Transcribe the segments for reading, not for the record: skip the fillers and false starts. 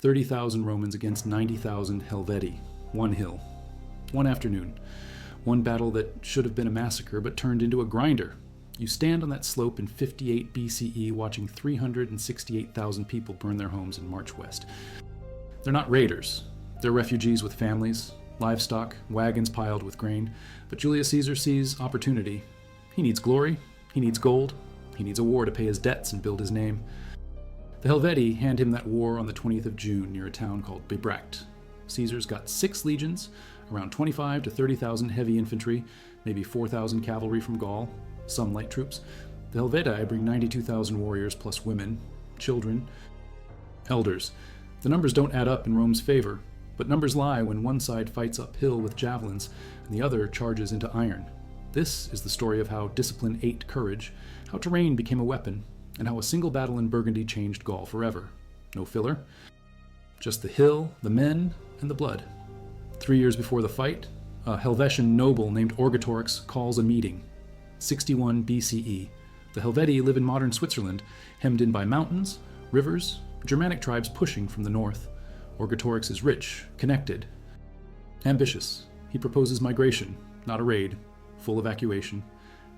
30,000 Romans against 90,000 Helvetii. One hill. One afternoon. One battle that should have been a massacre but turned into a grinder. You stand on that slope in 58 BCE watching 368,000 people burn their homes and march west. They're not raiders. They're refugees with families, livestock, wagons piled with grain. But Julius Caesar sees opportunity. He needs glory. He needs gold. He needs a war to pay his debts and build his name. The Helvetii hand him that war on the 20th of June near a town called Bibracte. Caesar's got 6 legions, around 25 to 30,000 heavy infantry, maybe 4,000 cavalry from Gaul, some light troops. The Helvetii bring 92,000 warriors plus women, children, elders. The numbers don't add up in Rome's favor, but numbers lie when one side fights uphill with javelins and the other charges into iron. This is the story of how discipline ate courage, how terrain became a weapon, and how a single battle in Burgundy changed Gaul forever. No filler, just the hill, the men, and the blood. 3 years before the fight, a Helvetian noble named Orgetorix calls a meeting. 61 BCE. The Helvetii live in modern Switzerland, hemmed in by mountains, rivers, Germanic tribes pushing from the north. Orgetorix is rich, connected, ambitious. He proposes migration, not a raid, full evacuation.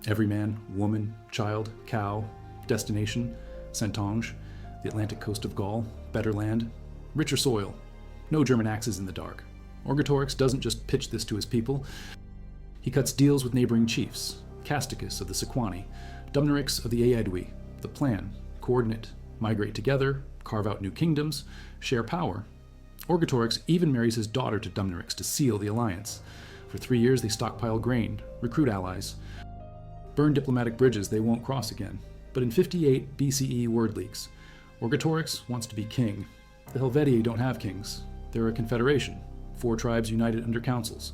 Every man, woman, child, cow, destination, Saintonge, the Atlantic coast of Gaul, better land, richer soil, no German axes in the dark. Orgetorix doesn't just pitch this to his people. He cuts deals with neighboring chiefs, Casticus of the Sequani, Dumnorix of the Aedui. The plan, coordinate, migrate together, carve out new kingdoms, share power. Orgetorix even marries his daughter to Dumnorix to seal the alliance. For 3 years they stockpile grain, recruit allies, burn diplomatic bridges they won't cross again. But in 58 BCE word leaks. Orgetorix wants to be king. The Helvetii don't have kings. They're a confederation, 4 tribes united under councils.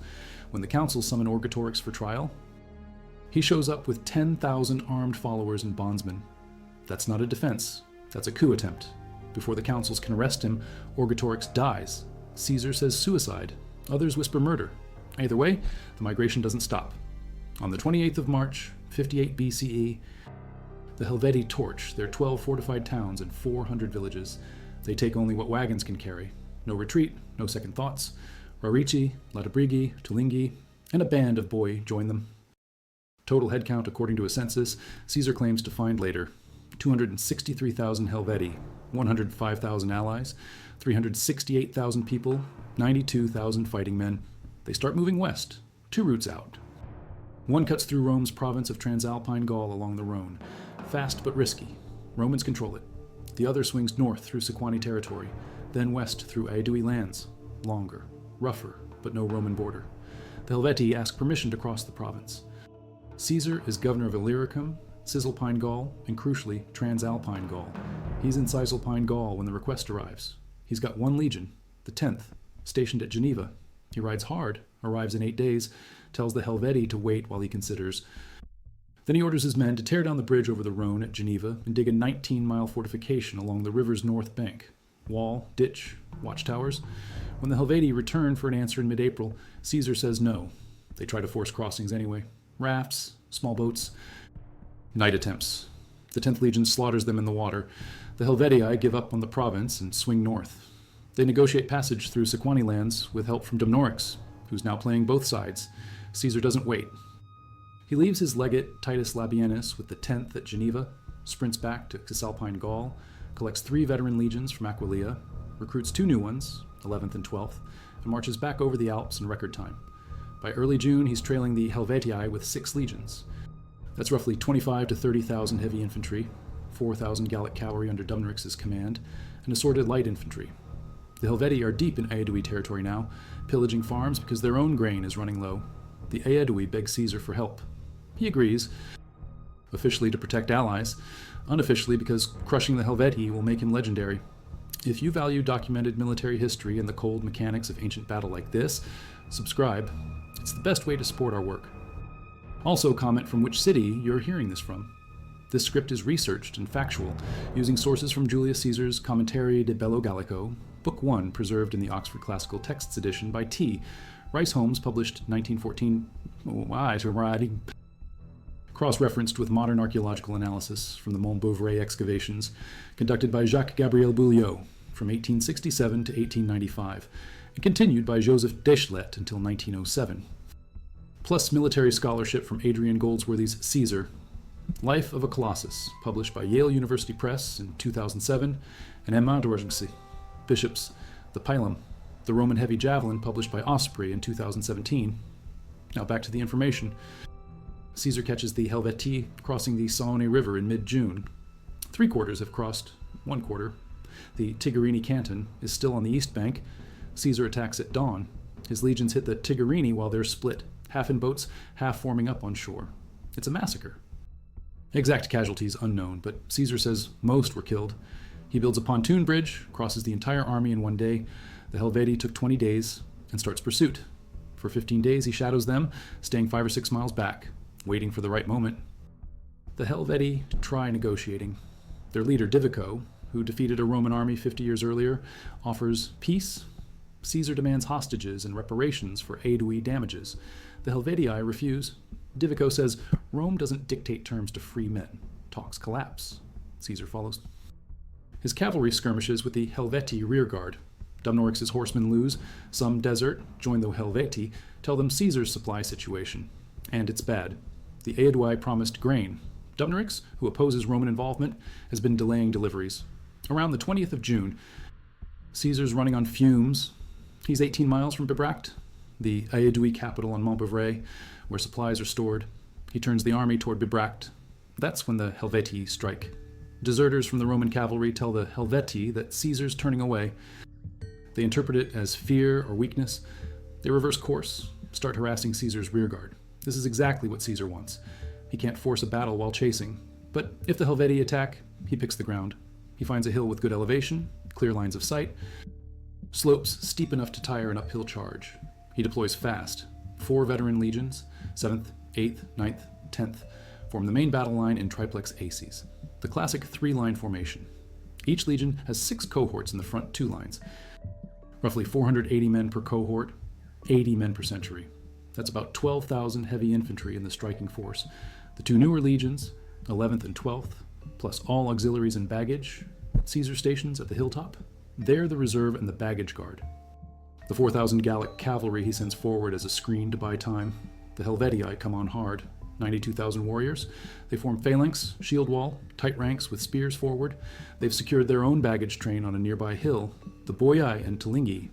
When the councils summon Orgetorix for trial, he shows up with 10,000 armed followers and bondsmen. That's not a defense, that's a coup attempt. Before the councils can arrest him, Orgetorix dies. Caesar says suicide. Others whisper murder. Either way, the migration doesn't stop. On the 28th of March, 58 BCE, the Helvetii torch their 12 fortified towns and 400 villages. They take only what wagons can carry. No retreat, no second thoughts. Rarici, Latabrigi, Tulingi, and a band of Boii join them. Total headcount according to a census, Caesar claims to find later. 263,000 Helvetii, 105,000 allies, 368,000 people, 92,000 fighting men. They start moving west, 2 routes out. One cuts through Rome's province of Transalpine Gaul along the Rhone. Fast but risky. Romans control it. The other swings north through Sequani territory, then west through Aedui lands. Longer, rougher, but no Roman border. The Helvetii ask permission to cross the province. Caesar is governor of Illyricum, Cisalpine Gaul, and crucially, Transalpine Gaul. He's in Cisalpine Gaul when the request arrives. He's got 1 legion, the 10th, stationed at Geneva. He rides hard, arrives in 8 days, tells the Helvetii to wait while he considers. Then he orders his men to tear down the bridge over the Rhone at Geneva and dig a 19-mile fortification along the river's north bank. Wall, ditch, watchtowers. When the Helvetii return for an answer in mid-April, Caesar says no. They try to force crossings anyway. Rafts, small boats, night attempts. The 10th Legion slaughters them in the water. The Helvetii give up on the province and swing north. They negotiate passage through Sequani lands with help from Dumnorix, who's now playing both sides. Caesar doesn't wait. He leaves his legate Titus Labienus with the 10th at Geneva, sprints back to Cisalpine Gaul, collects 3 veteran legions from Aquileia, recruits 2 new ones, 11th and 12th, and marches back over the Alps in record time. By early June, he's trailing the Helvetii with 6 legions. That's roughly 25 to 30,000 heavy infantry, 4,000 Gallic cavalry under Dumnorix's command, and assorted light infantry. The Helvetii are deep in Aedui territory now, pillaging farms because their own grain is running low. The Aedui beg Caesar for help. He agrees, officially to protect allies, unofficially because crushing the Helvetii will make him legendary. If you value documented military history and the cold mechanics of ancient battle like this, subscribe. It's the best way to support our work. Also comment from which city you're hearing this from. This script is researched and factual, using sources from Julius Caesar's Commentaries de Bello Gallico, Book 1, preserved in the Oxford Classical Texts edition by T. Rice Holmes, published 1914, cross-referenced with modern archaeological analysis from the Mont Beauvray excavations, conducted by Jacques-Gabriel Bouliot, from 1867 to 1895, and continued by Joseph Deschlet until 1907. Plus military scholarship from Adrian Goldsworthy's Caesar, Life of a Colossus, published by Yale University Press in 2007, and Emma Dorgency, Bishop's The Pilum, the Roman heavy javelin, published by Osprey in 2017. Now back to the information. Caesar catches the Helvetii crossing the Saone River in mid-June. 3/4 have crossed 1/4. The Tigurini canton is still on the east bank. Caesar attacks at dawn. His legions hit the Tigurini while they're split, half in boats, half forming up on shore. It's a massacre. Exact casualties unknown, but Caesar says most were killed. He builds a pontoon bridge, crosses the entire army in one day. The Helvetii took 20 days, and starts pursuit. For 15 days he shadows them, staying 5 or 6 miles back, waiting for the right moment. The Helvetii try negotiating. Their leader, Divico, who defeated a Roman army 50 years earlier, offers peace. Caesar demands hostages and reparations for Aedui damages. The Helvetii refuse. Divico says Rome doesn't dictate terms to free men. Talks collapse. Caesar follows. His cavalry skirmishes with the Helvetii rearguard. Dumnorix's horsemen lose. Some desert, join the Helvetii, tell them Caesar's supply situation. And it's bad. The Aedui promised grain. Dumnorix, who opposes Roman involvement, has been delaying deliveries. Around the 20th of June, Caesar's running on fumes. He's 18 miles from Bibracte, the Aedui capital on Montbavre, where supplies are stored. He turns the army toward Bibracte. That's when the Helvetii strike. Deserters from the Roman cavalry tell the Helvetii that Caesar's turning away. They interpret it as fear or weakness. They reverse course, start harassing Caesar's rearguard. This is exactly what Caesar wants. He can't force a battle while chasing. But if the Helvetii attack, he picks the ground. He finds a hill with good elevation, clear lines of sight, slopes steep enough to tire an uphill charge. He deploys fast. 4 veteran legions, 7th, 8th, 9th, 10th, form the main battle line in triplex aces, the classic 3-line formation. Each legion has 6 cohorts in the front 2 lines. Roughly 480 men per cohort, 80 men per century. That's about 12,000 heavy infantry in the striking force. The 2 newer legions, 11th and 12th, plus all auxiliaries and baggage, Caesar stations at the hilltop. They're the reserve and the baggage guard. The 4,000 Gallic cavalry he sends forward as a screen to buy time. The Helvetii come on hard, 92,000 warriors. They form phalanx, shield wall, tight ranks with spears forward. They've secured their own baggage train on a nearby hill, the Boii and Tulingi.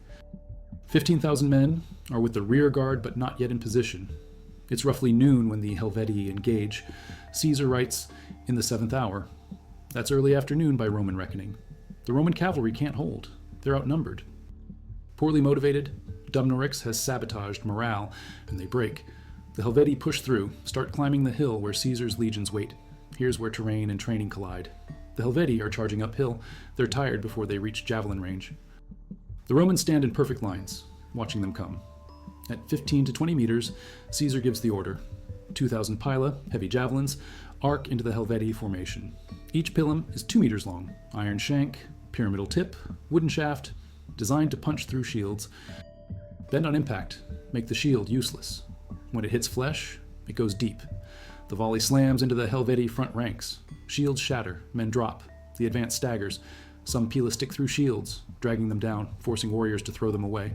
15,000 men are with the rear guard but not yet in position. It's roughly noon when the Helvetii engage. Caesar writes, in the 7th hour. That's early afternoon by Roman reckoning. The Roman cavalry can't hold. They're outnumbered. Poorly motivated, Dumnorix has sabotaged morale, and they break. The Helvetii push through, start climbing the hill where Caesar's legions wait. Here's where terrain and training collide. The Helvetii are charging uphill. They're tired before they reach javelin range. The Romans stand in perfect lines, watching them come. At 15 to 20 meters, Caesar gives the order. 2,000 pila, heavy javelins, arc into the Helvetii formation. Each pilum is 2 meters long, iron shank, pyramidal tip, wooden shaft, designed to punch through shields. Bend on impact, make the shield useless. When it hits flesh, it goes deep. The volley slams into the Helvetii front ranks. Shields shatter, men drop. The advance staggers. Some pila stick through shields, dragging them down, forcing warriors to throw them away.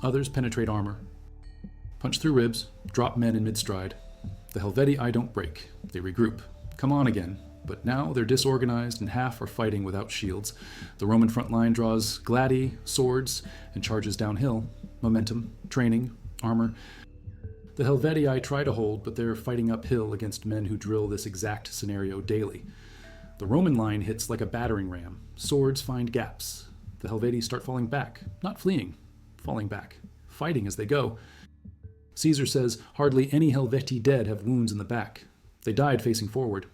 Others penetrate armor. Punch through ribs, drop men in mid-stride. The Helvetii don't break. They regroup. Come on again. But now they're disorganized and half are fighting without shields. The Roman front line draws gladi, swords, and charges downhill. Momentum, training, armor. The Helvetii try to hold, but they're fighting uphill against men who drill this exact scenario daily. The Roman line hits like a battering ram. Swords find gaps. The Helvetii start falling back, not fleeing, falling back, fighting as they go. Caesar says hardly any Helvetii dead have wounds in the back. They died facing forward.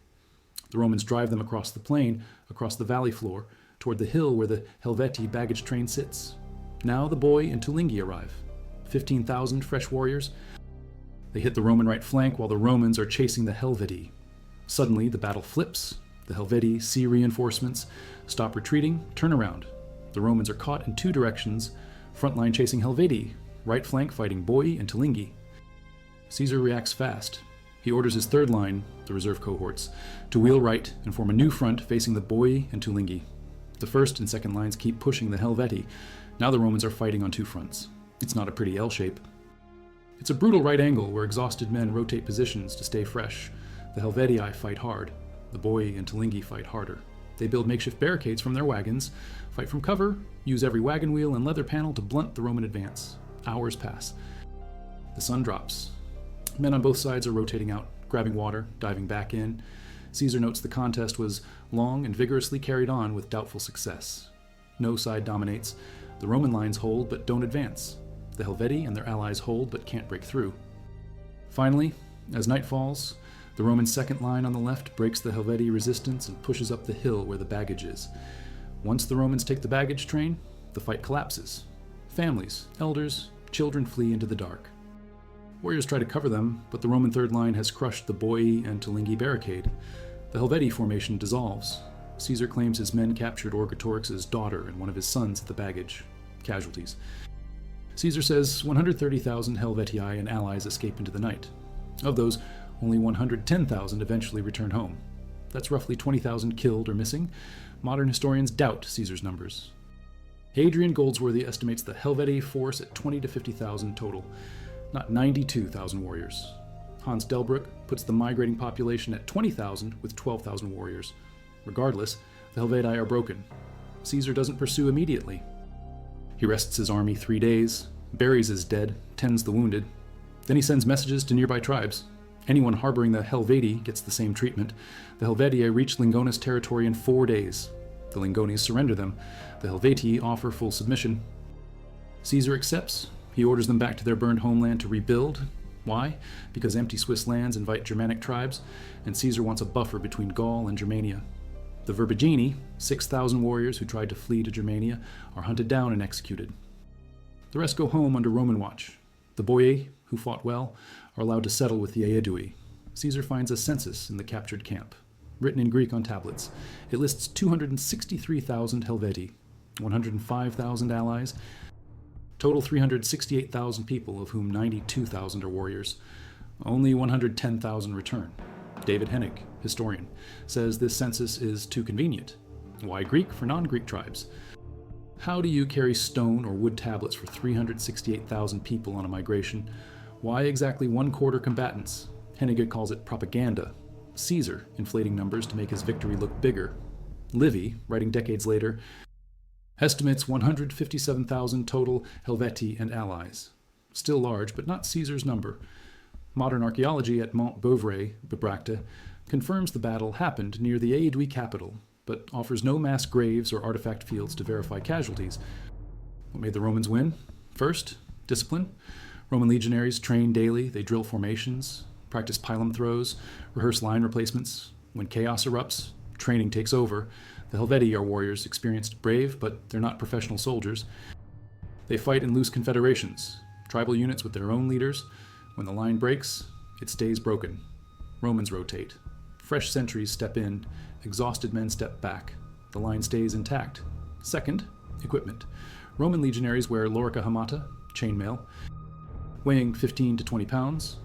The Romans drive them across the plain, across the valley floor, toward the hill where the Helvetii baggage train sits. Now the Boii and Tulingi arrive. 15,000 fresh warriors. They hit the Roman right flank while the Romans are chasing the Helvetii. Suddenly, the battle flips. The Helvetii see reinforcements, stop retreating, turn around. The Romans are caught in 2 directions, front line chasing Helvetii, right flank fighting Boii and Tulingi. Caesar reacts fast. He orders his 3rd line, the reserve cohorts, to wheel right and form a new front facing the Boii and Tulingi. The first and second lines keep pushing the Helvetii. Now the Romans are fighting on two fronts. It's not a pretty L shape. It's a brutal right angle where exhausted men rotate positions to stay fresh. The Helvetii fight hard. The Boii and Tulingi fight harder. They build makeshift barricades from their wagons, fight from cover, use every wagon wheel and leather panel to blunt the Roman advance. Hours pass. The sun drops. Men on both sides are rotating out, grabbing water, diving back in. Caesar notes the contest was long and vigorously carried on with doubtful success. No side dominates. The Roman lines hold but don't advance. The Helvetii and their allies hold but can't break through. Finally, as night falls, the Roman second line on the left breaks the Helvetii resistance and pushes up the hill where the baggage is. Once the Romans take the baggage train, the fight collapses. Families, elders, children flee into the dark. Warriors try to cover them, but the Roman third line has crushed the Boii and Tulingi barricade. The Helvetii formation dissolves. Caesar claims his men captured Orgetorix's daughter and one of his sons at the baggage. Casualties. Caesar says 130,000 Helvetii and allies escape into the night. Of those, only 110,000 eventually return home. That's roughly 20,000 killed or missing. Modern historians doubt Caesar's numbers. Hadrian Goldsworthy estimates the Helvetii force at 20 to 50,000 total, not 92,000 warriors. Hans Delbrück puts the migrating population at 20,000 with 12,000 warriors. Regardless, the Helvetii are broken. Caesar doesn't pursue immediately. He rests his army 3 days, buries his dead, tends the wounded. Then he sends messages to nearby tribes. Anyone harboring the Helvetii gets the same treatment. The Helvetii reach Lingonis territory in 4 days. The Lingones surrender them. The Helvetii offer full submission. Caesar accepts. He orders them back to their burned homeland to rebuild. Why? Because empty Swiss lands invite Germanic tribes, and Caesar wants a buffer between Gaul and Germania. The Verbigini, 6,000 warriors who tried to flee to Germania, are hunted down and executed. The rest go home under Roman watch. The Boii, who fought well, are allowed to settle with the Aedui. Caesar finds a census in the captured camp, written in Greek on tablets. It lists 263,000 Helvetii, 105,000 allies, total 368,000 people, of whom 92,000 are warriors. Only 110,000 return. David Hennig, historian, says this census is too convenient. Why Greek for non-Greek tribes? How do you carry stone or wood tablets for 368,000 people on a migration? Why exactly 1/4 combatants? Hennig calls it propaganda. Caesar inflating numbers to make his victory look bigger. Livy, writing decades later, estimates 157,000 total Helvetii and allies. Still large, but not Caesar's number. Modern archaeology at Mont Bouvray, Bibracte, confirms the battle happened near the Aedui capital, but offers no mass graves or artifact fields to verify casualties. What made the Romans win? First, discipline. Roman legionaries train daily, they drill formations, practice pilum throws, rehearse line replacements. When chaos erupts, training takes over. The Helvetii are warriors, experienced, brave, but they're not professional soldiers. They fight in loose confederations, tribal units with their own leaders. When the line breaks, it stays broken. Romans rotate. Fresh sentries step in, exhausted men step back. The line stays intact. Second, equipment. Roman legionaries wear lorica hamata, chainmail, weighing 15 to 20 pounds,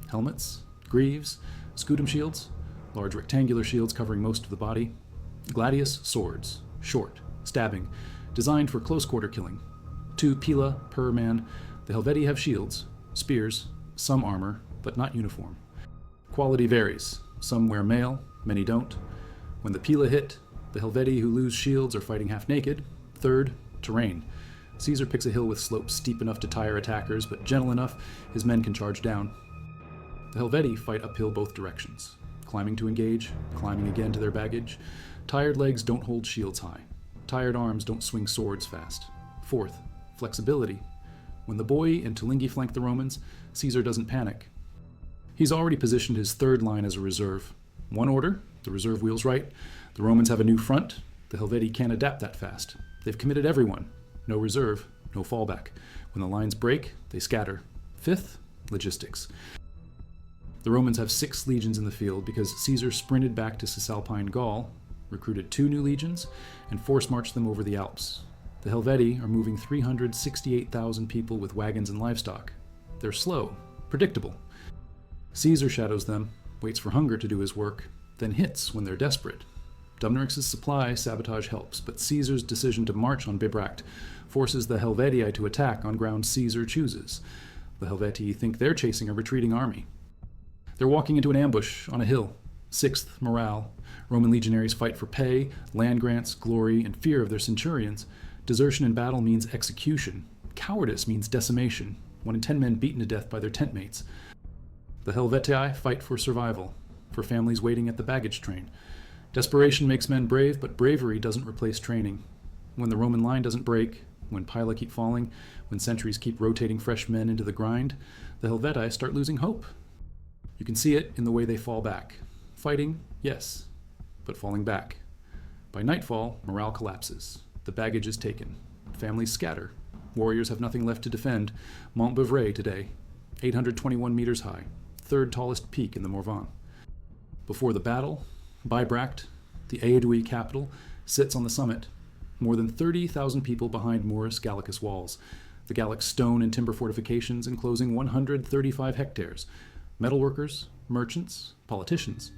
helmets, greaves, scutum shields, large rectangular shields covering most of the body, gladius swords, short, stabbing, designed for close-quarter killing. 2 pila per man. The Helvetii have shields, spears, some armor, but not uniform. Quality varies. Some wear mail, many don't. When the pila hit, the Helvetii who lose shields are fighting half naked. Third, terrain. Caesar picks a hill with slopes steep enough to tire attackers, but gentle enough his men can charge down. The Helvetii fight uphill both directions, climbing to engage, climbing again to their baggage. Tired legs don't hold shields high. Tired arms don't swing swords fast. Fourth, flexibility. When the Boii and Tulingi flank the Romans, Caesar doesn't panic. He's already positioned his third line as a reserve. One order, the reserve wheels right. The Romans have a new front. The Helvetii can't adapt that fast. They've committed everyone. No reserve, no fallback. When the lines break, they scatter. Fifth, logistics. The Romans have 6 legions in the field because Caesar sprinted back to Cisalpine Gaul, recruited 2 new legions, and force-marched them over the Alps. The Helvetii are moving 368,000 people with wagons and livestock. They're slow, predictable. Caesar shadows them, waits for hunger to do his work, then hits when they're desperate. Dumnorix's supply sabotage helps, but Caesar's decision to march on Bibracte forces the Helvetii to attack on ground Caesar chooses. The Helvetii think they're chasing a retreating army. They're walking into an ambush on a hill. 6th morale. Roman legionaries fight for pay, land grants, glory, and fear of their centurions. Desertion in battle means execution. Cowardice means decimation. 1 in 10 men beaten to death by their tent mates. The Helvetii fight for survival, for families waiting at the baggage train. Desperation makes men brave, but bravery doesn't replace training. When the Roman line doesn't break, when pila keep falling, when sentries keep rotating fresh men into the grind, the Helvetii start losing hope. You can see it in the way they fall back. Fighting, yes, but falling back. By nightfall, morale collapses. The baggage is taken. Families scatter. Warriors have nothing left to defend. Montbeuvray today, 821 meters high, 3rd tallest peak in the Morvan. Before the battle, Bibracte, the Aedui capital, sits on the summit. More than 30,000 people behind Moorish Gallicus walls. The Gallic stone and timber fortifications enclosing 135 hectares. Metalworkers, merchants, politicians.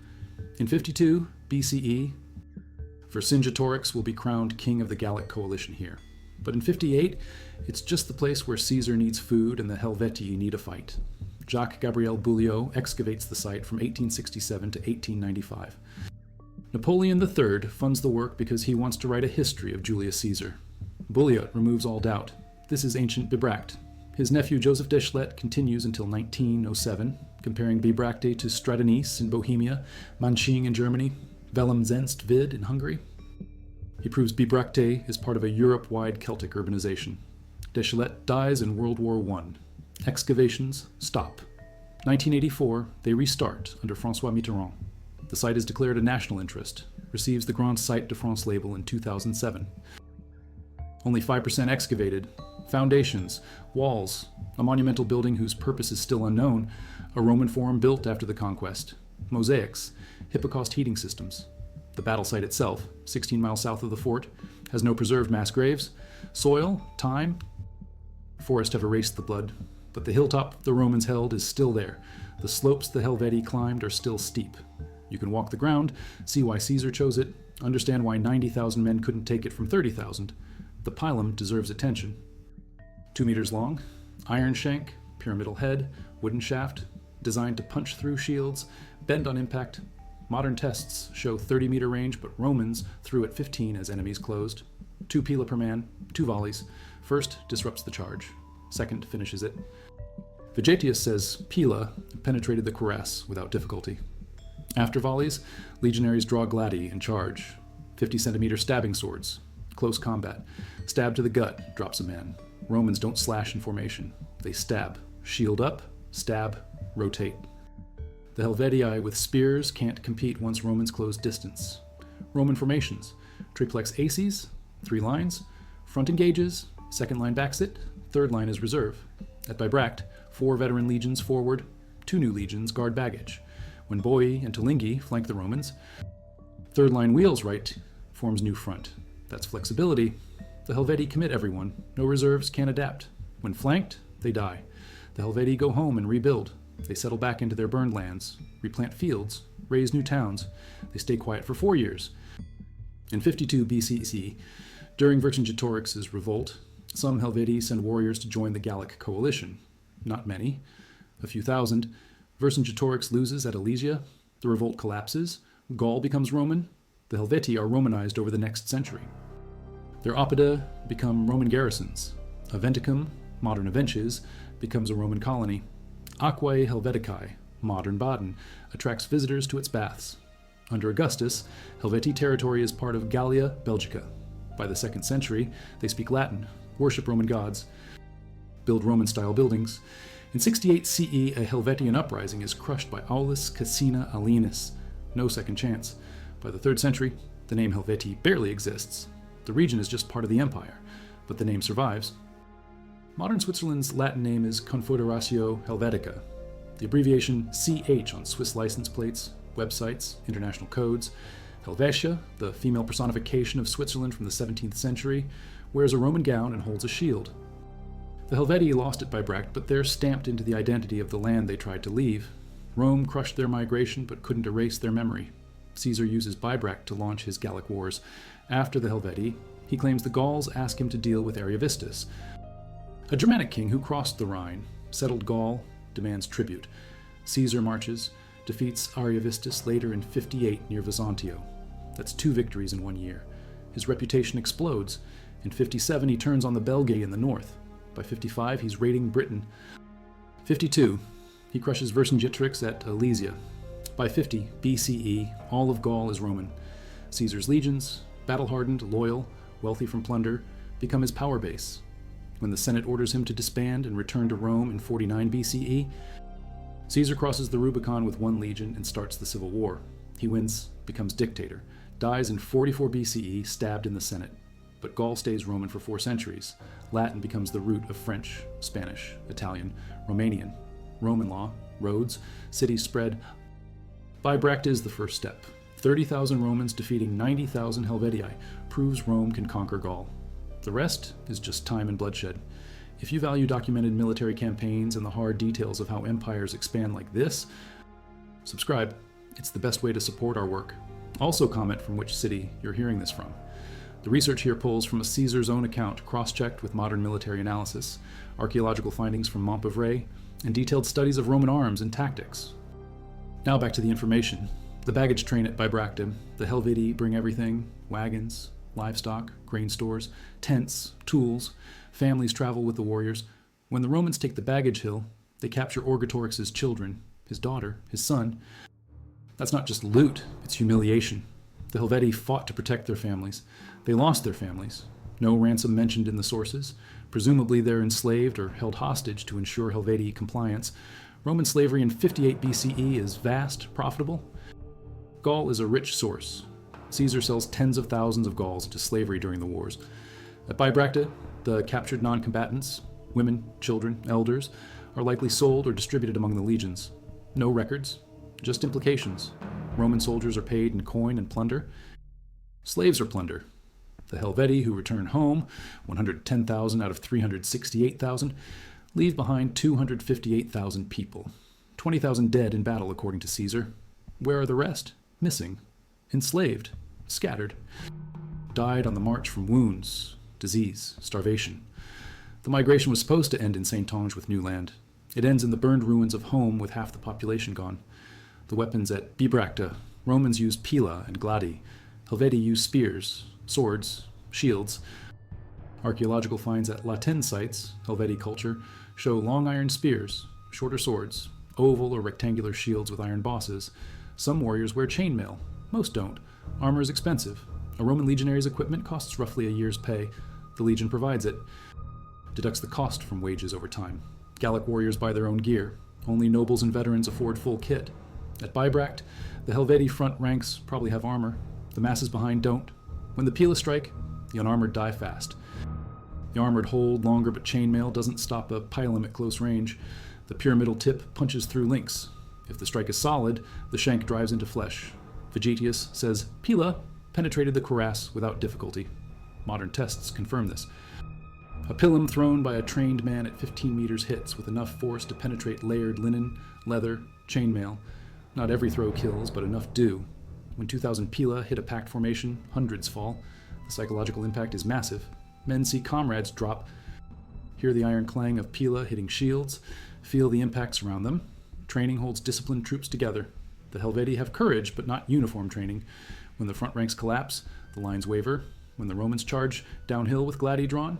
In 52 BCE, Vercingetorix will be crowned king of the Gallic coalition here. But in 58, it's just the place where Caesar needs food and the Helvetii need a fight. Jacques Gabriel Bouliot excavates the site from 1867 to 1895. Napoleon III funds the work because he wants to write a history of Julius Caesar. Bouliot removes all doubt. This is ancient Bibracte. His nephew Joseph Deschlet continues until 1907, comparing Bibracte to Stradonice in Bohemia, Manching in Germany, Velem Vid in Hungary. He proves Bibracte is part of a Europe-wide Celtic urbanization. Deschlet dies in World War I. Excavations stop. 1984, they restart under François Mitterrand. The site is declared a national interest, receives the Grand Site de France label in 2007. Only 5% excavated. Foundations, walls, a monumental building whose purpose is still unknown, a Roman forum built after the conquest, mosaics, Hippocaust heating systems. The battle site itself, 16 miles south of the fort, has no preserved mass graves. Soil, time, forests have erased the blood, but the hilltop the Romans held is still there. The slopes the Helvetii climbed are still steep. You can walk the ground, see why Caesar chose it, understand why 90,000 men couldn't take it from 30,000. The pilum deserves attention. 2 meters long, iron shank, pyramidal head, wooden shaft, designed to punch through shields, bend on impact. Modern tests show 30-meter range, but Romans threw at 15 as enemies closed. 2 pila per man, 2 volleys. First disrupts the charge. Second finishes it. Vegetius says pila penetrated the cuirass without difficulty. After volleys, legionaries draw gladi and charge. 50-centimeter stabbing swords. Close combat. Stab to the gut, drops a man. Romans don't slash in formation. They stab. Shield up, stab, rotate. The Helvetii with spears can't compete once Romans close distance. Roman formations. Triplex aces, 3 lines. Front engages, 2nd line backs it, 3rd line is reserve. At Bibracte, 4 veteran legions forward, 2 new legions guard baggage. When Boii and Tulingi flank the Romans, 3rd line wheels right, forms new front. That's flexibility. The Helvetii commit everyone. No reserves can adapt. When flanked, they die. The Helvetii go home and rebuild. They settle back into their burned lands, replant fields, raise new towns. They stay quiet for 4 years. In 52 BCE, during Vercingetorix's revolt, some Helvetii send warriors to join the Gallic coalition. Not many, a few thousand. Vercingetorix loses at Alesia. The revolt collapses. Gaul becomes Roman. The Helvetii are Romanized over the next century. Their oppida become Roman garrisons. Aventicum, modern Avenches, becomes a Roman colony. Aquae Helveticae, modern Baden, attracts visitors to its baths. Under Augustus, Helvetii territory is part of Gallia Belgica. By the 2nd century, they speak Latin, worship Roman gods, build Roman-style buildings. In 68 CE, a Helvetian uprising is crushed by Aulus Caecina Alinus. No second chance. By the 3rd century, the name Helvetii barely exists. The region is just part of the empire, but the name survives. Modern Switzerland's Latin name is Confederatio Helvetica. The abbreviation CH on Swiss license plates, websites, international codes. Helvetia, the female personification of Switzerland from the 17th century, wears a Roman gown and holds a shield. The Helvetii lost it by Bibracte, but they're stamped into the identity of the land they tried to leave. Rome crushed their migration but couldn't erase their memory. Caesar uses Bibracte to launch his Gallic wars. After the Helvetii, he claims the Gauls ask him to deal with Ariovistus, a Germanic king who crossed the Rhine, settled Gaul, demands tribute. Caesar marches, defeats Ariovistus later in 58 near Vesontio. That's 2 victories in 1 year. His reputation explodes. In 57, he turns on the Belgae in the north. By 55, he's raiding Britain. 52, he crushes Vercingetorix at Alesia. By 50 BCE, all of Gaul is Roman. Caesar's legions, battle-hardened, loyal, wealthy from plunder, become his power base. When the Senate orders him to disband and return to Rome in 49 BCE, Caesar crosses the Rubicon with 1 legion and starts the civil war. He wins, becomes dictator, dies in 44 BCE, stabbed in the Senate. But Gaul stays Roman for 4 centuries. Latin becomes the root of French, Spanish, Italian, Romanian. Roman law, roads, cities spread. Bibracte is the first step. 30,000 Romans defeating 90,000 Helvetii proves Rome can conquer Gaul. The rest is just time and bloodshed. If you value documented military campaigns and the hard details of how empires expand like this, subscribe. It's the best way to support our work. Also comment from which city you're hearing this from. The research here pulls from a Caesar's own account, cross-checked with modern military analysis, archaeological findings from Montpellier, and detailed studies of Roman arms and tactics. Now back to the information. The baggage train at Bibracte, the Helvetii bring everything: wagons, livestock, grain stores, tents, tools. Families travel with the warriors. When the Romans take the baggage hill, they capture Orgetorix's children, his daughter, his son. That's not just loot, it's humiliation. The Helvetii fought to protect their families. They lost their families. No ransom mentioned in the sources. Presumably they're enslaved or held hostage to ensure Helvetii compliance. Roman slavery in 58 BCE is vast, profitable. Gaul is a rich source. Caesar sells tens of thousands of Gauls into slavery during the wars. At Bibracte, the captured non-combatants, women, children, elders, are likely sold or distributed among the legions. No records, just implications. Roman soldiers are paid in coin and plunder. Slaves are plunder. The Helvetii, who return home, 110,000 out of 368,000, leave behind 258,000 people. 20,000 dead in battle, according to Caesar. Where are the rest? Missing. Enslaved. Scattered. Died on the march from wounds, disease, starvation. The migration was supposed to end in Saintonge with new land. It ends in the burned ruins of home with half the population gone. The weapons at Bibracte, Romans use pila and gladi. Helvetii use spears, swords, shields. Archaeological finds at Latin sites, Helvetii culture, show long iron spears, shorter swords, oval or rectangular shields with iron bosses. Some warriors wear chainmail, most don't. Armor is expensive. A Roman legionary's equipment costs roughly a year's pay. The legion provides it. Deducts the cost from wages over time. Gallic warriors buy their own gear. Only nobles and veterans afford full kit. At Bibracte, the Helvetii front ranks probably have armor. The masses behind don't. When the pila strike, the unarmored die fast. The armored hold longer, but chainmail doesn't stop a pilum at close range. The pyramidal tip punches through links. If the strike is solid, the shank drives into flesh. Vegetius says pila penetrated the cuirass without difficulty. Modern tests confirm this. A pilum thrown by a trained man at 15 meters hits with enough force to penetrate layered linen, leather, chainmail. Not every throw kills, but enough do. When 2,000 pila hit a packed formation, hundreds fall. The psychological impact is massive. Men see comrades drop, hear the iron clang of pila hitting shields, feel the impacts around them. Training holds disciplined troops together. The Helvetii have courage, but not uniform training. When the front ranks collapse, the lines waver. When the Romans charge downhill with gladi drawn,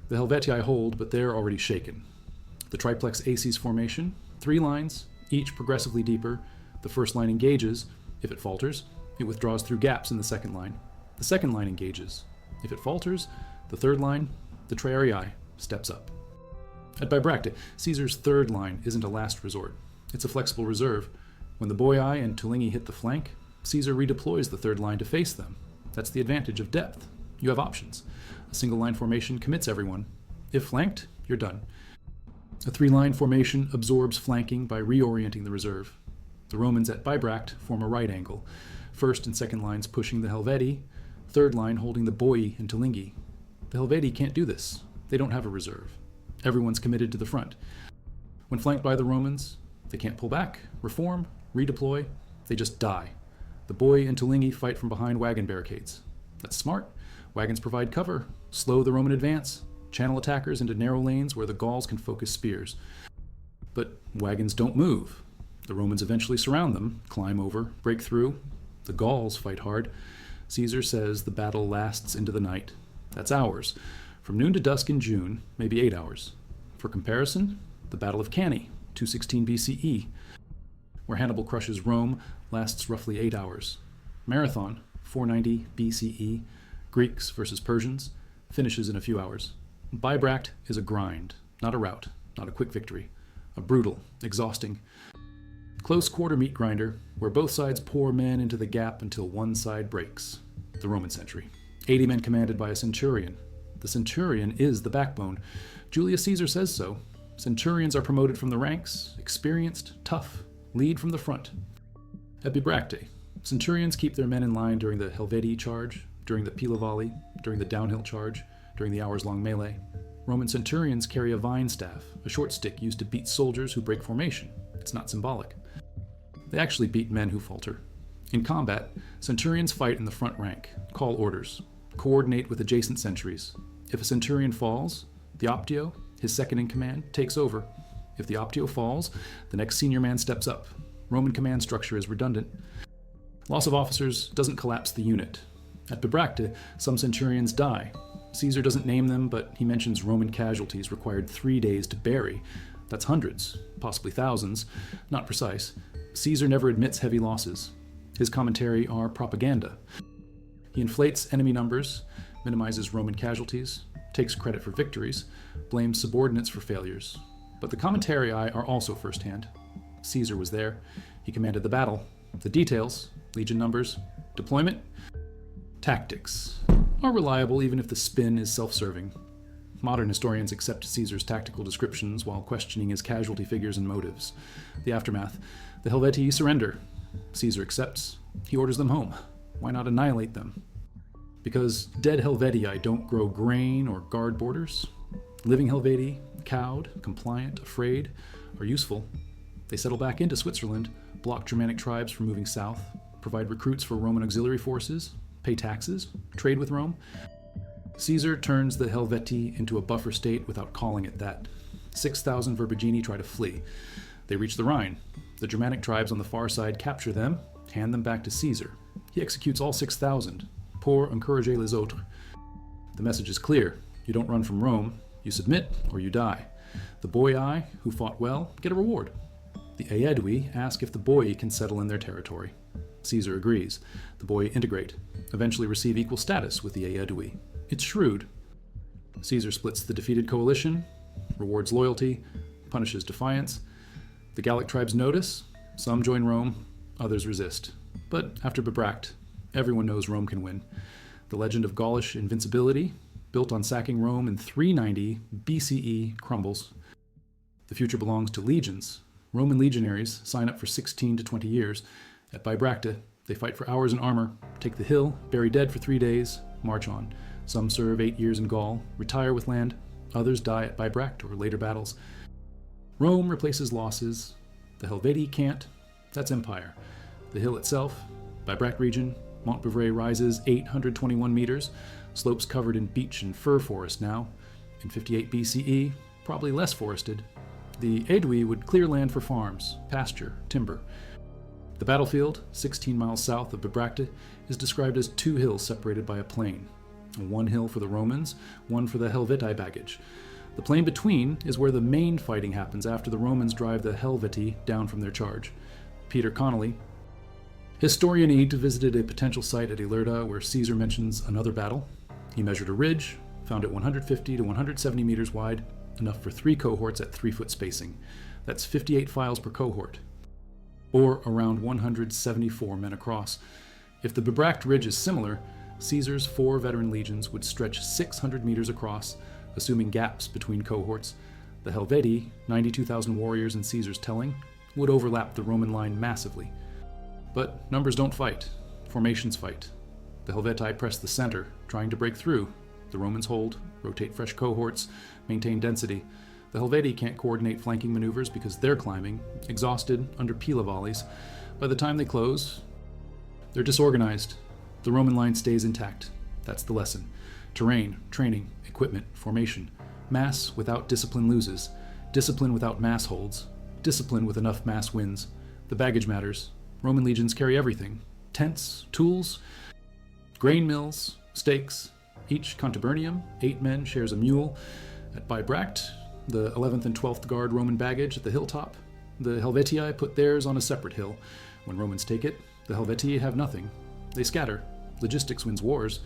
the Helvetii hold, but they're already shaken. The triplex aces formation, 3 lines, each progressively deeper. The first line engages. If it falters, it withdraws through gaps in the second line. The second line engages. If it falters, the third line, the triarii, steps up. At Bibracte, Caesar's third line isn't a last resort. It's a flexible reserve. When the Boii and Tulingi hit the flank, Caesar redeploys the third line to face them. That's the advantage of depth. You have options. A single line formation commits everyone. If flanked, you're done. A 3-line formation absorbs flanking by reorienting the reserve. The Romans at Bibracte form a right angle, first and second lines pushing the Helvetii, third line holding the Boii and Tulingi. The Helvetii can't do this. They don't have a reserve. Everyone's committed to the front. When flanked by the Romans, they can't pull back, reform, redeploy. They just die. The Boii and Tulingi fight from behind wagon barricades. That's smart. Wagons provide cover, slow the Roman advance, channel attackers into narrow lanes where the Gauls can focus spears. But wagons don't move. The Romans eventually surround them, climb over, break through. The Gauls fight hard. Caesar says the battle lasts into the night. That's hours. From noon to dusk in June, maybe 8 hours. For comparison, the Battle of Cannae, 216 BCE, where Hannibal crushes Rome, lasts roughly 8 hours. Marathon, 490 BCE, Greeks versus Persians, finishes in a few hours. Bibracte is a grind, not a rout, not a quick victory. A brutal, exhausting, close quarter meat grinder where both sides pour men into the gap until one side breaks. The Roman century. 80 men commanded by a centurion. The centurion is the backbone. Julius Caesar says so. Centurions are promoted from the ranks, experienced, tough, lead from the front. At Bibracte, centurions keep their men in line during the Helvetii charge, during the pila volley, during the downhill charge, during the hours-long melee. Roman centurions carry a vine staff, a short stick used to beat soldiers who break formation. It's not symbolic. They actually beat men who falter. In combat, centurions fight in the front rank, call orders, coordinate with adjacent sentries. If a centurion falls, the optio, his second in command, takes over. If the optio falls, the next senior man steps up. Roman command structure is redundant. Loss of officers doesn't collapse the unit. At Bibracte, some centurions die. Caesar doesn't name them, but he mentions Roman casualties required 3 days to bury. That's hundreds, possibly thousands, not precise. Caesar never admits heavy losses. His commentary are propaganda. He inflates enemy numbers, minimizes Roman casualties, takes credit for victories, blames subordinates for failures. But the Commentarii are also firsthand. Caesar was there. He commanded the battle. The details, legion numbers, deployment, tactics, are reliable even if the spin is self-serving. Modern historians accept Caesar's tactical descriptions while questioning his casualty figures and motives. The aftermath. The Helvetii surrender. Caesar accepts. He orders them home. Why not annihilate them? Because dead Helvetii don't grow grain or guard borders. Living Helvetii, cowed, compliant, afraid, are useful. They settle back into Switzerland, block Germanic tribes from moving south, provide recruits for Roman auxiliary forces, pay taxes, trade with Rome. Caesar turns the Helvetii into a buffer state without calling it that. 6,000 Verberini try to flee. They reach the Rhine. The Germanic tribes on the far side capture them, hand them back to Caesar. He executes all 6,000. Pour encourager les autres. The message is clear. You don't run from Rome. You submit or you die. The Boii, who fought well, get a reward. The Aedui ask if the Boii can settle in their territory. Caesar agrees. The Boii integrate, eventually receive equal status with the Aedui. It's shrewd. Caesar splits the defeated coalition, rewards loyalty, punishes defiance. The Gallic tribes notice. Some join Rome, others resist. But after Bibracte, everyone knows Rome can win. The legend of Gaulish invincibility, built on sacking Rome in 390 BCE, crumbles. The future belongs to legions. Roman legionaries sign up for 16 to 20 years. At Bibracte, they fight for hours in armor, take the hill, bury dead for 3 days, march on. Some serve 8 years in Gaul, retire with land. Others die at Bibracte or later battles. Rome replaces losses. The Helvetii can't. That's empire. The hill itself, Bibracte region, Montbeuvray rises 821 meters, slopes covered in beech and fir forest now. In 58 BCE, probably less forested. The Aedui would clear land for farms, pasture, timber. The battlefield, 16 miles south of Bibracte, is described as 2 hills separated by a plain. One hill for the Romans, one for the Helvetii baggage. The plain between is where the main fighting happens after the Romans drive the Helvetii down from their charge. Peter Connolly, historian Eade, visited a potential site at Ilerda where Caesar mentions another battle. He measured a ridge, found it 150 to 170 meters wide, enough for 3 cohorts at 3-foot spacing. That's 58 files per cohort, or around 174 men across. If the Bibracte ridge is similar, Caesar's 4 veteran legions would stretch 600 meters across, assuming gaps between cohorts. The Helvetii, 92,000 warriors in Caesar's telling, would overlap the Roman line massively. But numbers don't fight. Formations fight. The Helvetii press the center, trying to break through. The Romans hold, rotate fresh cohorts, maintain density. The Helvetii can't coordinate flanking maneuvers because they're climbing, exhausted under pila volleys. By the time they close, They're disorganized. The Roman line stays intact. That's the lesson. Terrain, training, equipment, formation. Mass without discipline loses. Discipline without mass holds. Discipline with enough mass wins. The baggage matters. Roman legions carry everything. Tents, tools, grain mills, stakes. Each contubernium, 8 men, shares a mule. At Bibracte, the 11th and 12th Guard Roman baggage at the hilltop. The Helvetii put theirs on a separate hill. When Romans take it, the Helvetii have nothing. They scatter. Logistics wins wars.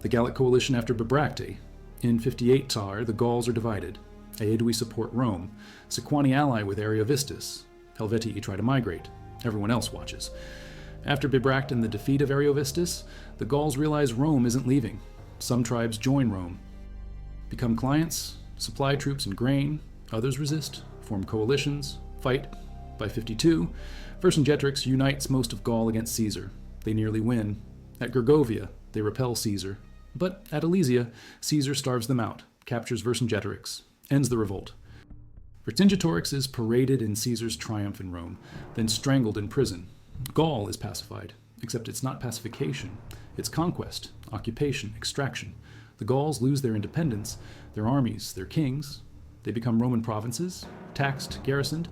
The Gallic coalition after Bibracte. In 58 Tar, the Gauls are divided. Aedui support Rome. Sequani ally with Ariovistus. Helvetii try to migrate. Everyone else watches. After Bibracte and the defeat of Ariovistus, the Gauls realize Rome isn't leaving. Some tribes join Rome. Become clients, supply troops and grain. Others resist, form coalitions, fight. By 52, Vercingetorix unites most of Gaul against Caesar. They nearly win. At Gergovia, they repel Caesar. But at Alesia, Caesar starves them out, captures Vercingetorix, ends the revolt. Vercingetorix is paraded in Caesar's triumph in Rome, then strangled in prison. Gaul is pacified, except it's not pacification. It's conquest, occupation, extraction. The Gauls lose their independence, their armies, their kings. They become Roman provinces, taxed, garrisoned,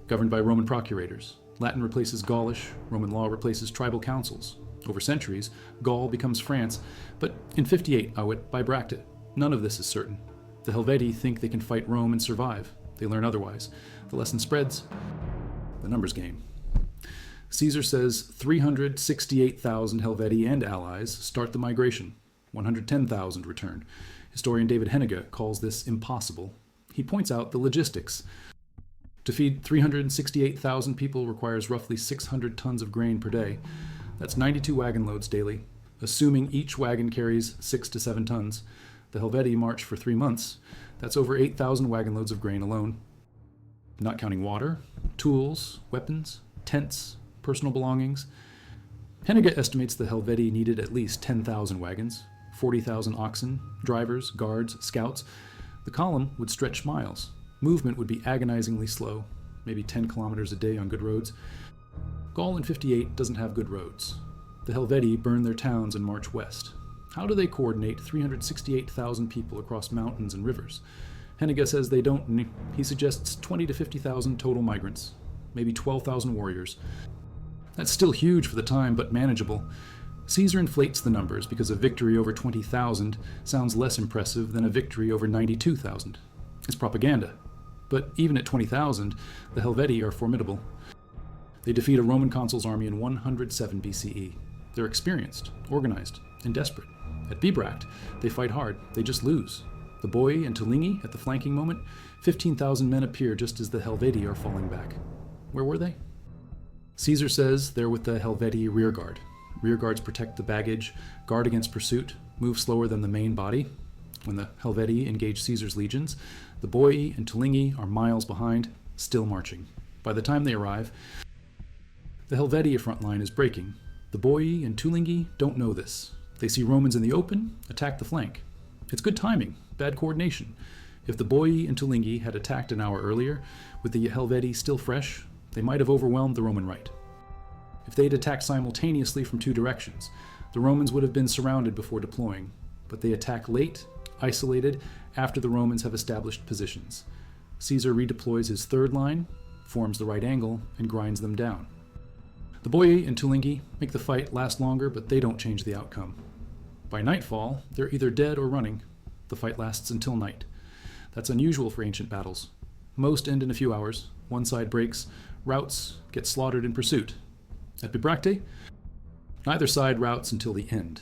governed by Roman procurators. Latin replaces Gaulish, Roman law replaces tribal councils. Over centuries, Gaul becomes France, but in 58, at Bibracte, none of this is certain. The Helvetii think they can fight Rome and survive. They learn otherwise. The lesson spreads. The numbers game. Caesar says 368,000 Helvetii and allies start the migration. 110,000 return. Historian David Henniger calls this impossible. He points out the logistics. To feed 368,000 people requires roughly 600 tons of grain per day. That's 92 wagon loads daily, assuming each wagon carries 6 to 7 tons. The Helvetii march for 3 months. That's over 8,000 wagon loads of grain alone. Not counting water, tools, weapons, tents, personal belongings. Henniger estimates the Helvetii needed at least 10,000 wagons, 40,000 oxen, drivers, guards, scouts. The column would stretch miles. Movement would be agonizingly slow, maybe 10 kilometers a day on good roads. Gaul in 58 doesn't have good roads. The Helvetii burn their towns and march west. How do they coordinate 368,000 people across mountains and rivers? Henniger says they don't, and he suggests 20 to 50,000 total migrants, maybe 12,000 warriors. That's still huge for the time, but manageable. Caesar inflates the numbers because a victory over 20,000 sounds less impressive than a victory over 92,000. It's propaganda. But even at 20,000, the Helvetii are formidable. They defeat a Roman consul's army in 107 BCE. They're experienced, organized, and desperate. At Bibracte, they fight hard. They just lose. The Boii and Tulingi, at the flanking moment, 15,000 men appear just as the Helvetii are falling back. Where were they? Caesar says they're with the Helvetii rearguard. Rearguards protect the baggage, guard against pursuit, move slower than the main body. When the Helvetii engage Caesar's legions, the Boii and Tulingi are miles behind, still marching. By the time they arrive, the Helvetii front line is breaking. The Boii and Tulingi don't know this. They see Romans in the open, attack the flank. It's good timing, bad coordination. If the Boii and Tulingi had attacked an hour earlier, with the Helvetii still fresh, they might have overwhelmed the Roman right. If they'd attacked simultaneously from 2 directions, the Romans would have been surrounded before deploying. But they attack late, isolated, after the Romans have established positions. Caesar redeploys his third line, forms the right angle, and grinds them down. The Boii and Tulingi make the fight last longer, but they don't change the outcome. By nightfall, they're either dead or running. The fight lasts until night. That's unusual for ancient battles. Most end in a few hours. One side breaks, routs, get slaughtered in pursuit. At Bibracte, neither side routs until the end.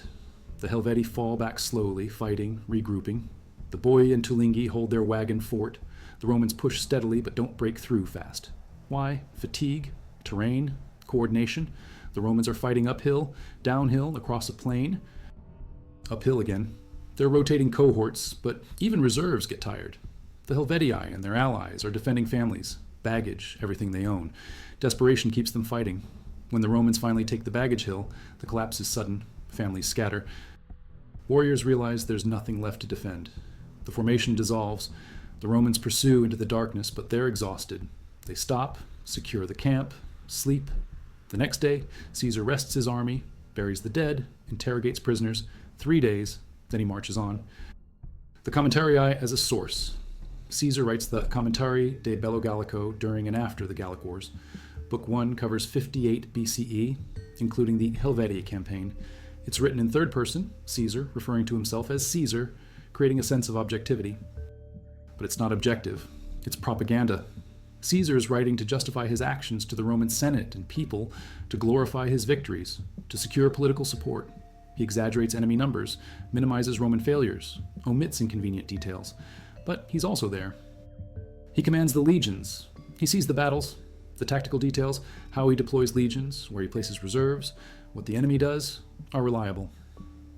The Helvetii fall back slowly, fighting, regrouping. The Boii and Tulingi hold their wagon fort. The Romans push steadily but don't break through fast. Why? Fatigue, terrain, coordination. The Romans are fighting uphill, downhill, across a plain. Uphill again. They're rotating cohorts, but even reserves get tired. The Helvetii and their allies are defending families, baggage, everything they own. Desperation keeps them fighting. When the Romans finally take the baggage hill, the collapse is sudden. Families scatter. Warriors realize there's nothing left to defend. The formation dissolves. The Romans pursue into the darkness, but they're exhausted. They stop, secure the camp, sleep, The next day, Caesar rests his army, buries the dead, interrogates prisoners, 3 days, then he marches on. The Commentarii as a source. Caesar writes the Commentarii de Bello Gallico during and after the Gallic Wars. Book 1 covers 58 BCE, including the Helvetii campaign. It's written in third person, Caesar referring to himself as Caesar, creating a sense of objectivity. But it's not objective. It's propaganda. Caesar is writing to justify his actions to the Roman Senate and people, to glorify his victories, to secure political support. He exaggerates enemy numbers, minimizes Roman failures, omits inconvenient details. But he's also there. He commands the legions. He sees the battles, the tactical details, how he deploys legions, where he places reserves, what the enemy does, are reliable.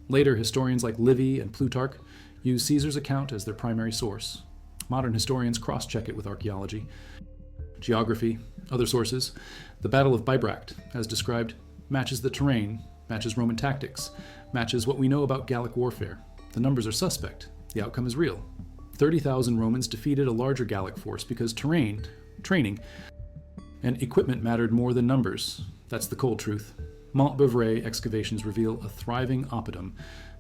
Later, historians like Livy and Plutarch use Caesar's account as their primary source. Modern historians cross-check it with archaeology, geography, other sources. The Battle of Bibracte, as described, matches the terrain, matches Roman tactics, matches what we know about Gallic warfare. The numbers are suspect. The outcome is real. 30,000 Romans defeated a larger Gallic force because terrain, training, and equipment mattered more than numbers. That's the cold truth. Montbeuvray excavations reveal a thriving oppidum.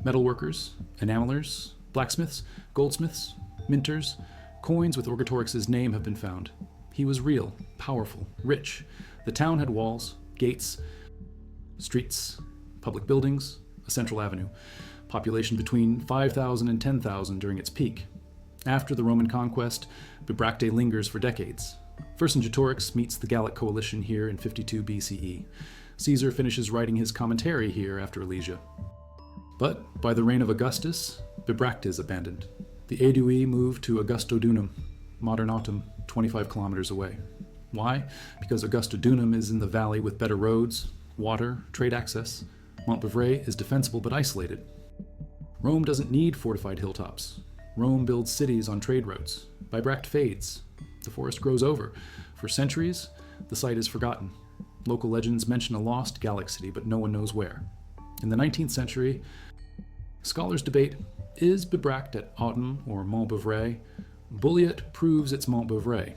Metalworkers, enamelers, blacksmiths, goldsmiths, minters, coins with Orgetorix's name have been found. He was real, powerful, rich. The town had walls, gates, streets, public buildings, a central avenue. Population between 5,000 and 10,000 during its peak. After the Roman conquest, Bibracte lingers for decades. Vercingetorix meets the Gallic coalition here in 52 BCE. Caesar finishes writing his commentary here after Alesia. But by the reign of Augustus, Bibracte is abandoned. The Aedui moved to Augustodunum, modern Autumn, 25 kilometers away. Why? Because Augustodunum is in the valley with better roads, water, trade access. Montbeuvray is defensible but isolated. Rome doesn't need fortified hilltops. Rome builds cities on trade routes. Bibracte fades. The forest grows over. For centuries, the site is forgotten. Local legends mention a lost Gallic city, but no one knows where. In the 19th century, scholars debate, is Bibracte at Autumn or Montbeuvray? Bulliet proves it's Montbeuvray.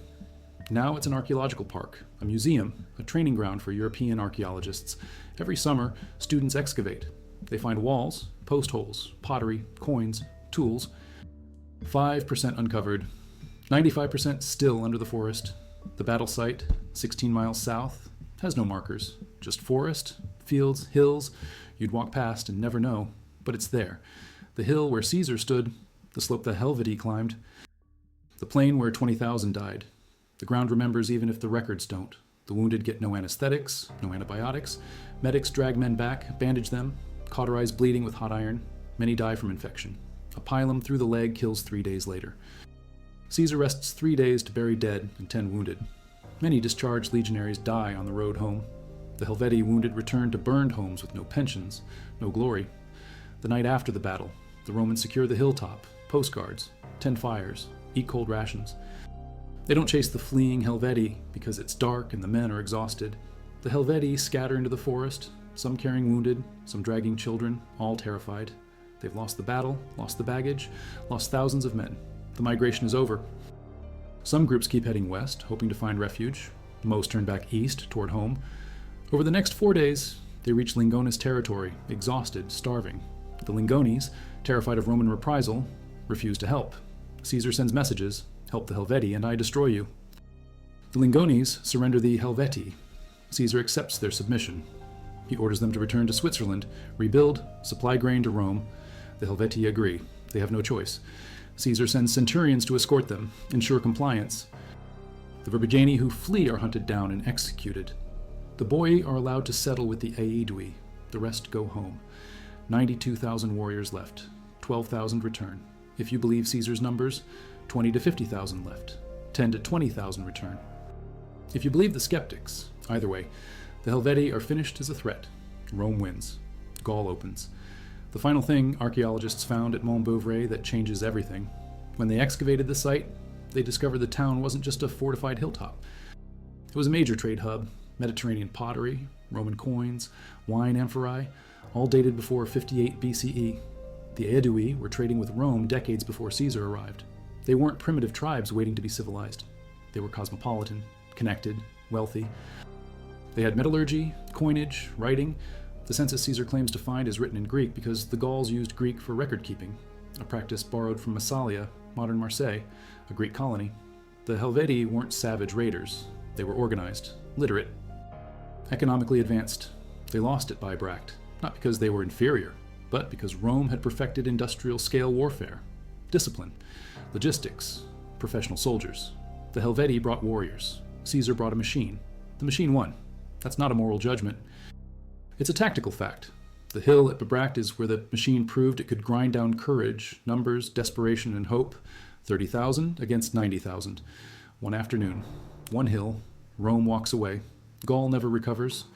Now it's an archaeological park, a museum, a training ground for European archaeologists. Every summer, students excavate. They find walls, post holes, pottery, coins, tools. 5% uncovered, 95% still under the forest. The battle site, 16 miles south, has no markers, just forest, fields, hills. You'd walk past and never know, but it's there. The hill where Caesar stood, the slope that Helvetii climbed, the plain where 20,000 died. The ground remembers even if the records don't. The wounded get no anesthetics, no antibiotics. Medics drag men back, bandage them, cauterize bleeding with hot iron. Many die from infection. A pilum through the leg kills 3 days later. Caesar rests 3 days to bury dead and 10 wounded. Many discharged legionaries die on the road home. The Helvetii wounded return to burned homes with no pensions, no glory. The night after the battle, the Romans secure the hilltop, postguards, 10 fires, eat cold rations. They don't chase the fleeing Helvetii because it's dark and the men are exhausted. The Helvetii scatter into the forest, some carrying wounded, some dragging children, all terrified. They've lost the battle, lost the baggage, lost thousands of men. The migration is over. Some groups keep heading west, hoping to find refuge. Most turn back east, toward home. Over the next 4 days, they reach Lingonis territory, exhausted, starving. The Lingones, terrified of Roman reprisal, refuse to help. Caesar sends messages, help the Helvetii and I destroy you. The Lingones surrender the Helvetii. Caesar accepts their submission. He orders them to return to Switzerland, rebuild, supply grain to Rome. The Helvetii agree. They have no choice. Caesar sends centurions to escort them, ensure compliance. The Verbigeni who flee are hunted down and executed. The Boii are allowed to settle with the Aedui. The rest go home. 92,000 warriors left. 12,000 return. If you believe Caesar's numbers, 20 to 50,000 left. 10 to 20,000 return. If you believe the skeptics, either way, the Helvetii are finished as a threat. Rome wins. Gaul opens. The final thing archaeologists found at Montbeuvray that changes everything. When they excavated the site, they discovered the town wasn't just a fortified hilltop. It was a major trade hub, Mediterranean pottery, Roman coins, wine amphorae, all dated before 58 BCE. The Aedui were trading with Rome decades before Caesar arrived. They weren't primitive tribes waiting to be civilized. They were cosmopolitan, connected, wealthy. They had metallurgy, coinage, writing. The census Caesar claims to find is written in Greek because the Gauls used Greek for record keeping, a practice borrowed from Massalia, modern Marseille, a Greek colony. The Helvetii weren't savage raiders. They were organized, literate, economically advanced. They lost at Bibracte, not because they were inferior, but because Rome had perfected industrial scale warfare, discipline, logistics, professional soldiers. The Helvetii brought warriors. Caesar brought a machine. The machine won. That's not a moral judgment. It's a tactical fact. The hill at Bibracte is where the machine proved it could grind down courage, numbers, desperation, and hope. 30,000 against 90,000. One afternoon, one hill, Rome walks away. Gaul never recovers.